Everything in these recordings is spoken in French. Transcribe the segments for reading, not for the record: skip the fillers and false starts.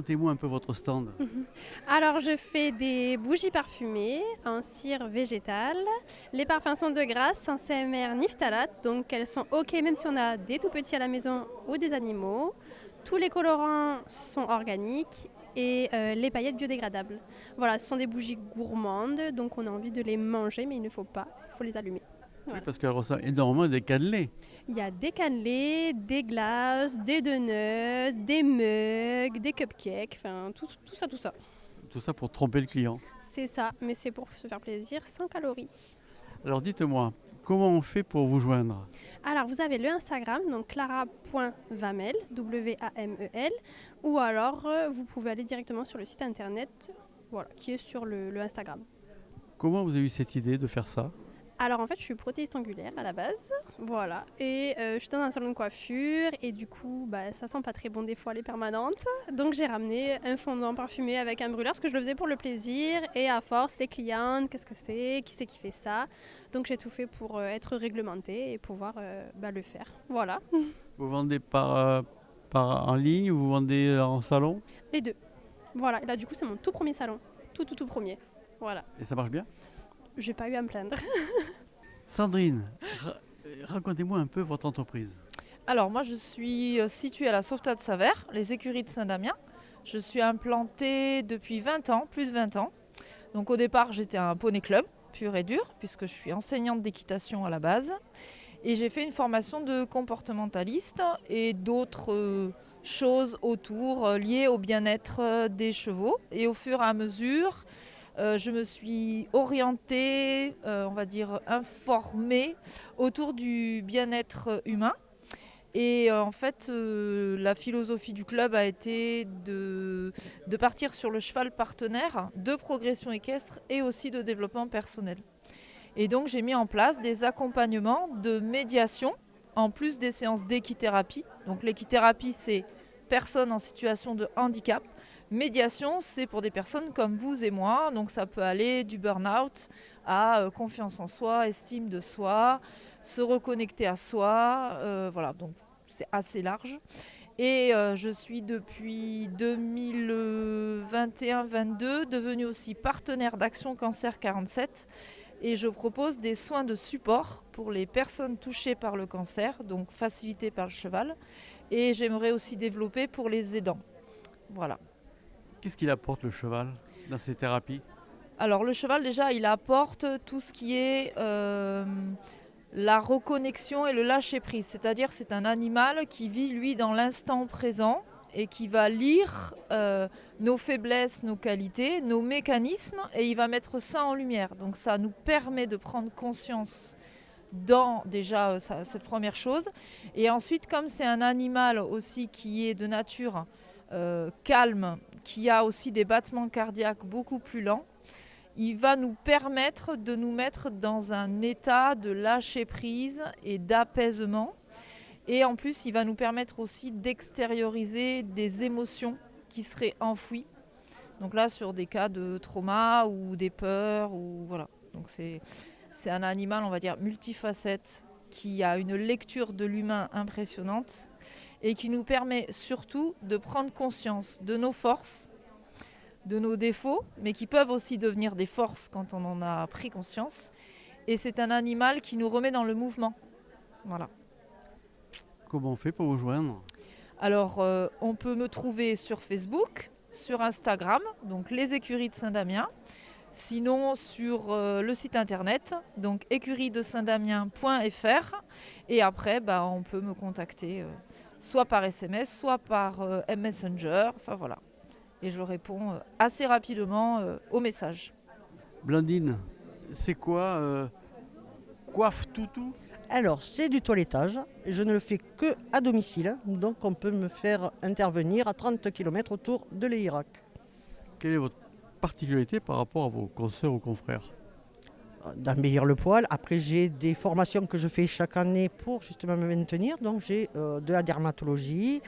Racontez-moi un peu votre stand. Alors, je fais des bougies parfumées en cire végétale. Les parfums sont de grâce, sans CMR ni phtalate, donc elles sont OK même si on a des tout petits à la maison ou des animaux. Tous les colorants sont organiques et les paillettes biodégradables. Voilà, ce sont des bougies gourmandes, donc on a envie de les manger, mais il ne faut pas, il faut les allumer. Oui, Voilà. parce qu'elle ressemble énormément à des cannelés. Il y a des cannelés, des glaces, des donuts, des mugs, des cupcakes, enfin tout ça, tout ça. Tout ça pour tromper le client. C'est ça, mais c'est pour se faire plaisir sans calories. Alors dites-moi, comment on fait pour vous joindre? Alors, vous avez le Instagram, donc clara.vamel, W-A-M-E-L, ou alors vous pouvez aller directement sur le site internet, voilà, qui est sur le Instagram. Comment vous avez eu cette idée de faire ça? Alors en fait, je suis prothésiste angulaire à la base, voilà, et je suis dans un salon de coiffure, et du coup, bah, ça sent pas très bon des fois les permanentes, donc j'ai ramené un fondant parfumé avec un brûleur, parce que je le faisais pour le plaisir, et à force, les clientes, qu'est-ce que c'est, qui c'est qui fait ça, donc j'ai tout fait pour être réglementée et pouvoir le faire, voilà, Vous vendez par en ligne ou vous vendez en salon? les deux, voilà, et là du coup c'est mon tout premier salon, tout premier, voilà, Et ça marche bien? j'ai pas eu à me plaindre. Sandrine, racontez-moi un peu votre entreprise. Alors moi je suis située à la Sauvetat-de-Savert, les écuries de Saint-Damien. Je suis implantée depuis 20 ans, plus de 20 ans. Donc au départ j'étais un poney club, pur et dur, puisque je suis enseignante d'équitation à la base. Et j'ai fait une formation de comportementaliste et d'autres choses autour liées au bien-être des chevaux. Et au fur et à mesure, je me suis orientée, on va dire informée autour du bien-être humain. Et en fait, la philosophie du club a été de partir sur le cheval partenaire de progression équestre et aussi de développement personnel. Et donc j'ai mis en place des accompagnements de médiation en plus des séances d'équithérapie. Donc l'équithérapie, c'est personnes en situation de handicap. Médiation, c'est pour des personnes comme vous et moi. Donc ça peut aller du burn-out à confiance en soi, estime de soi, se reconnecter à soi. Voilà, donc c'est assez large. Et je suis depuis 2021-22 devenue aussi partenaire d'Action Cancer 47 et je propose des soins de support pour les personnes touchées par le cancer, donc facilités par le cheval. Et j'aimerais aussi développer pour les aidants. Voilà. Qu'est-ce qu'il apporte le cheval dans ces thérapies? Alors le cheval déjà, il apporte tout ce qui est la reconnexion et le lâcher-prise. C'est-à-dire c'est un animal qui vit lui dans l'instant présent et qui va lire nos faiblesses, nos qualités, nos mécanismes et il va mettre ça en lumière. Donc ça nous permet de prendre conscience dans déjà cette première chose. Et ensuite, comme c'est un animal aussi qui est de nature calme, qui a aussi des battements cardiaques beaucoup plus lents, il va nous permettre de nous mettre dans un état de lâcher prise et d'apaisement. Et en plus, il va nous permettre aussi d'extérioriser des émotions qui seraient enfouies. Donc là, sur des cas de trauma ou des peurs, ou voilà. Donc c'est un animal, on va dire, multifacette, qui a une lecture de l'humain impressionnante et qui nous permet surtout de prendre conscience de nos forces, de nos défauts, mais qui peuvent aussi devenir des forces quand on en a pris conscience. Et c'est un animal qui nous remet dans le mouvement. Voilà. Comment on fait pour vous joindre? Alors, on peut me trouver sur Facebook, sur Instagram, donc les écuries de Saint-Damien. Sinon, sur le site internet, donc écurie-de-saint-damien.fr. Et après, on peut me contacter soit par SMS, soit par Messenger. Enfin voilà. Et je réponds assez rapidement aux messages. Blandine, c'est quoi Coiffe toutou? Alors, c'est du toilettage. Je ne le fais que à domicile. Donc, on peut me faire intervenir à 30 km autour de l'Irak. Quelle est votre particularité par rapport à vos consoeurs ou confrères? D'embellir le poil. Après, j'ai des formations que je fais chaque année pour justement me maintenir. Donc, j'ai de la dermatologie,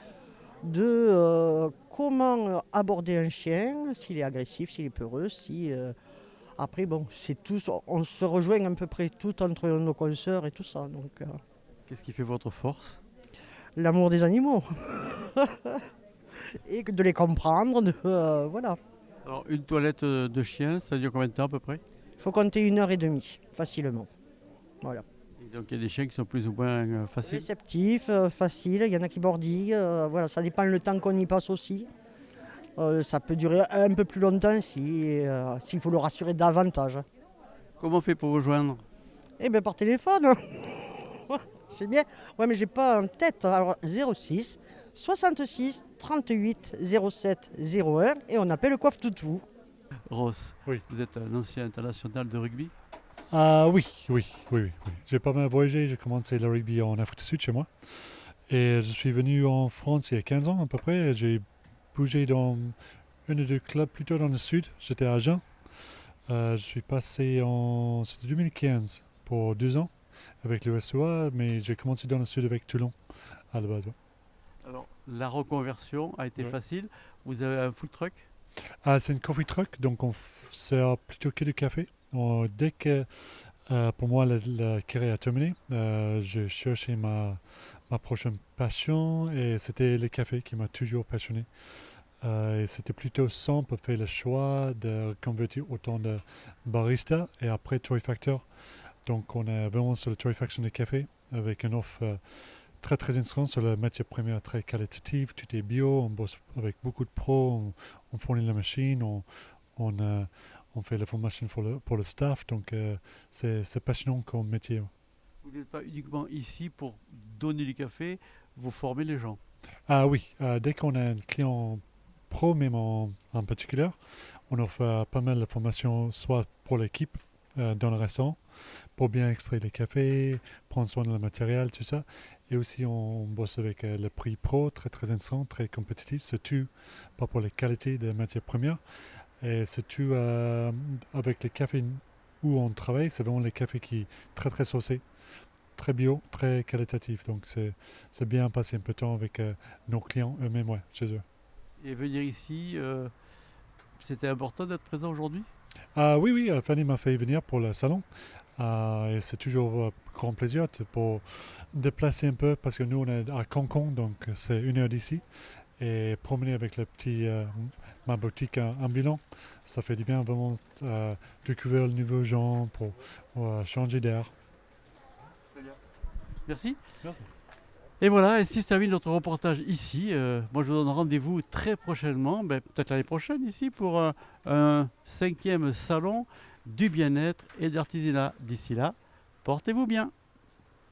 de comment aborder un chien, s'il est agressif, s'il est peureux, si... Après, bon, c'est tout, on se rejoint à peu près tout entre nos consoeurs et tout ça. Donc, Qu'est-ce qui fait votre force? l'amour des animaux. et de les comprendre. Voilà. Alors, une toilette de chien, ça dure combien de temps à peu près? Il faut compter 1 h 30 facilement. Voilà. Et donc, il y a des chiens qui sont plus ou moins faciles. Réceptif, facile, il y en a qui bordillent. Voilà, ça dépend le temps qu'on y passe aussi. Ça peut durer un peu plus longtemps s'il faut le rassurer davantage. Comment on fait pour vous joindre? Eh bien par téléphone. C'est bien. Ouais, mais j'ai pas en tête. Alors 06 66 38 07 01 et on appelle Coiffe Toutou. Ross, Oui. vous êtes un ancien international de rugby. Ah oui. J'ai pas mal voyagé, j'ai commencé le rugby en Afrique du Sud chez moi. Et je suis venu en France il y a 15 ans à peu près. J'ai bougé dans un ou deux clubs plutôt dans le sud. J'étais à Agen. Je suis passé c'était 2015 pour 2 ans avec le SOA, mais j'ai commencé dans le sud avec Toulon à la base. Ouais. Alors, la reconversion a été Ouais. facile. Vous avez un food truck. Ah, c'est une coffee truck, donc on sert plutôt que du café. Dès que pour moi la carrière a terminé, je cherchais ma prochaine passion et c'était le café qui m'a toujours passionné. Et c'était plutôt simple de faire le choix de convertir autant de barista et après torréfacteur. Donc on est vraiment sur la torréfaction de café avec une offre très très intéressante sur la matière première très qualitative, tout est bio, on bosse avec beaucoup de pros, on fournit la machine, on fait la formation pour le staff, donc c'est passionnant comme métier. Vous n'êtes pas uniquement ici pour donner du café, vous formez les gens. Ah oui, dès qu'on a un client pro, même en particulier, on offre pas mal de formations, soit pour l'équipe dans le restaurant, pour bien extraire les cafés, prendre soin de le matériel, tout ça. Et aussi, on bosse avec le prix pro, très très intéressant, très compétitif, surtout pas pour les qualités des matières premières. Et surtout avec les cafés où on travaille, c'est vraiment les cafés qui sont très très saucés, très bio, très qualitatifs. Donc c'est bien passer un peu de temps avec nos clients eux-mêmes, ouais, chez eux. Et venir ici, c'était important d'être présent aujourd'hui? Ah oui, Fanny m'a fait venir pour le salon. Et c'est toujours grand plaisir pour déplacer un peu parce que nous on est à Cancun, donc c'est 1 heure d'ici. Et promener avec ma boutique ambulant, ça fait du bien vraiment découvrir de nouveaux gens pour changer d'air. Merci. Merci. Et voilà, ainsi se termine notre reportage ici. Moi, je vous donne rendez-vous très prochainement, peut-être l'année prochaine ici, pour un 5e salon du bien-être et de l'artisanat. D'ici là, portez-vous bien.